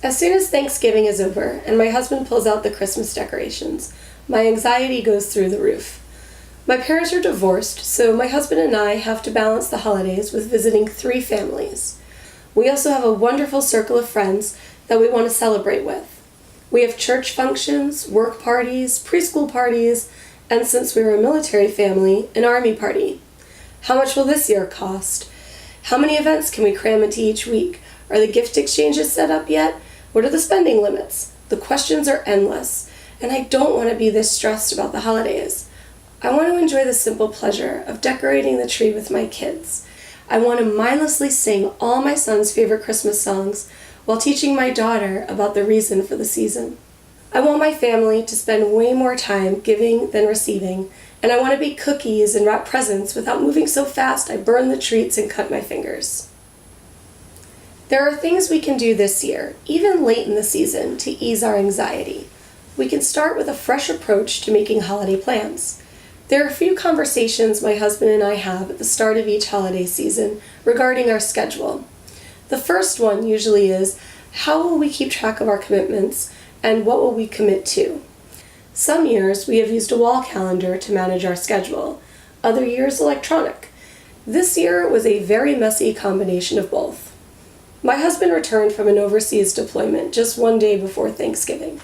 As soon as Thanksgiving is over and my husband pulls out the Christmas decorations, my anxiety goes through the roof. My parents are divorced, so my husband and I have to balance the holidays with visiting 3 families. We also have a wonderful circle of friends that we want to celebrate with. We have church functions, work parties, preschool parties, and since we're a military family, an army party. How much will this year cost? How many events can we cram into each week? Are the gift exchanges set up yet? What are the spending limits? The questions are endless, and I don't want to be this stressed about the holidays. I want to enjoy the simple pleasure of decorating the tree with my kids. I want to mindlessly sing all my son's favorite Christmas songs while teaching my daughter about the reason for the season. I want my family to spend way more time giving than receiving, and I want to bake cookies and wrap presents without moving so fast I burn the treats and cut my fingers. There are things we can do this year, even late in the season, to ease our anxiety. We can start with a fresh approach to making holiday plans. There are a few conversations my husband and I have at the start of each holiday season regarding our schedule. The first one usually is, how will we keep track of our commitments and what will we commit to? Some years we have used a wall calendar to manage our schedule, other years electronic. This year was a very messy combination of both. My husband returned from an overseas deployment just one day before Thanksgiving.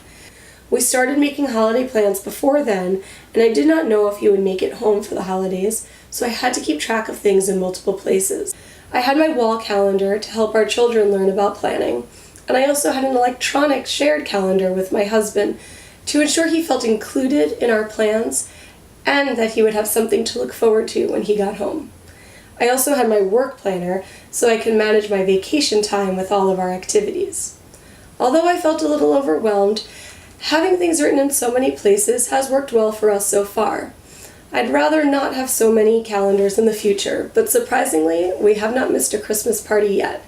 We started making holiday plans before then, and I did not know if he would make it home for the holidays, so I had to keep track of things in multiple places. I had my wall calendar to help our children learn about planning, and I also had an electronic shared calendar with my husband to ensure he felt included in our plans and that he would have something to look forward to when he got home. I also had my work planner so I could manage my vacation time with all of our activities. Although I felt a little overwhelmed, having things written in so many places has worked well for us so far. I'd rather not have so many calendars in the future, but surprisingly, we have not missed a Christmas party yet.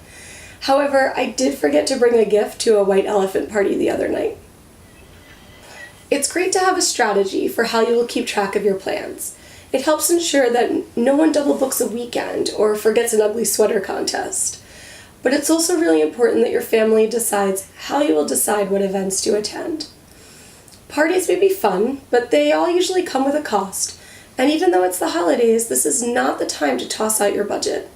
However, I did forget to bring a gift to a white elephant party the other night. It's great to have a strategy for how you will keep track of your plans. It helps ensure that no one double books a weekend or forgets an ugly sweater contest. But it's also really important that your family decides how you will decide what events to attend. Parties may be fun, but they all usually come with a cost. And even though it's the holidays, this is not the time to toss out your budget.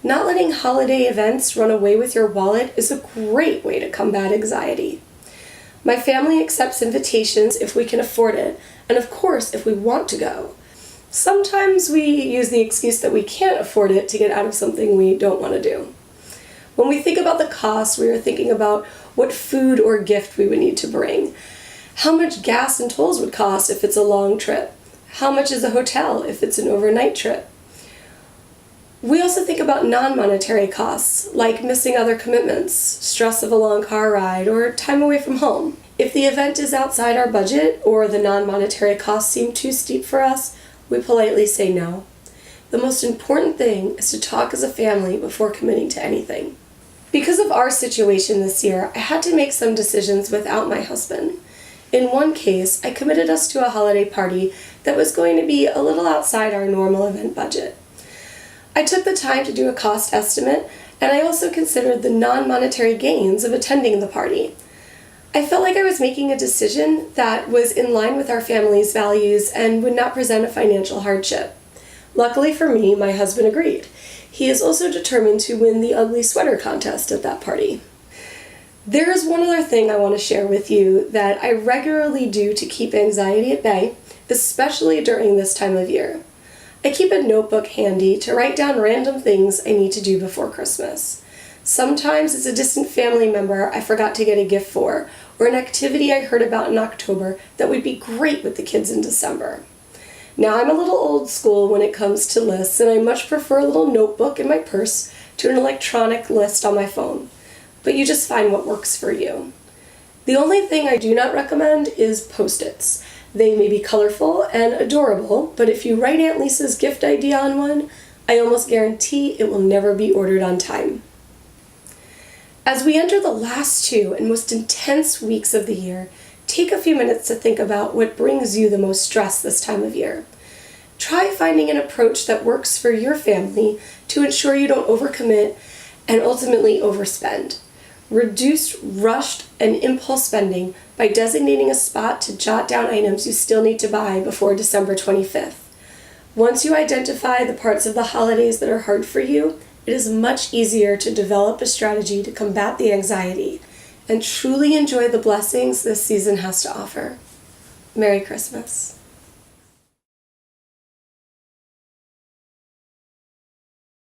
Not letting holiday events run away with your wallet is a great way to combat anxiety. My family accepts invitations if we can afford it, and of course if we want to go. Sometimes we use the excuse that we can't afford it to get out of something we don't want to do. When we think about the cost, we are thinking about what food or gift we would need to bring, how much gas and tolls would cost if it's a long trip, how much is a hotel if it's an overnight trip. We also think about non-monetary costs, like missing other commitments, stress of a long car ride, or time away from home. If the event is outside our budget or the non-monetary costs seem too steep for us, we politely say no. The most important thing is to talk as a family before committing to anything. Because of our situation this year, I had to make some decisions without my husband. In one case, I committed us to a holiday party that was going to be a little outside our normal event budget. I took the time to do a cost estimate, and I also considered the non-monetary gains of attending the party. I felt like I was making a decision that was in line with our family's values and would not present a financial hardship. Luckily for me, my husband agreed. He is also determined to win the ugly sweater contest at that party. There is one other thing I want to share with you that I regularly do to keep anxiety at bay, especially during this time of year. I keep a notebook handy to write down random things I need to do before Christmas. Sometimes it's a distant family member I forgot to get a gift for, or an activity I heard about in October that would be great with the kids in December. Now, I'm a little old school when it comes to lists, and I much prefer a little notebook in my purse to an electronic list on my phone. But you just find what works for you. The only thing I do not recommend is Post-its. They may be colorful and adorable, but if you write Aunt Lisa's gift idea on one, I almost guarantee it will never be ordered on time. As we enter the last 2 and most intense weeks of the year, take a few minutes to think about what brings you the most stress this time of year. Try finding an approach that works for your family to ensure you don't overcommit and ultimately overspend. Reduce rushed and impulse spending by designating a spot to jot down items you still need to buy before December 25th. Once you identify the parts of the holidays that are hard for you, it is much easier to develop a strategy to combat the anxiety and truly enjoy the blessings this season has to offer. Merry Christmas.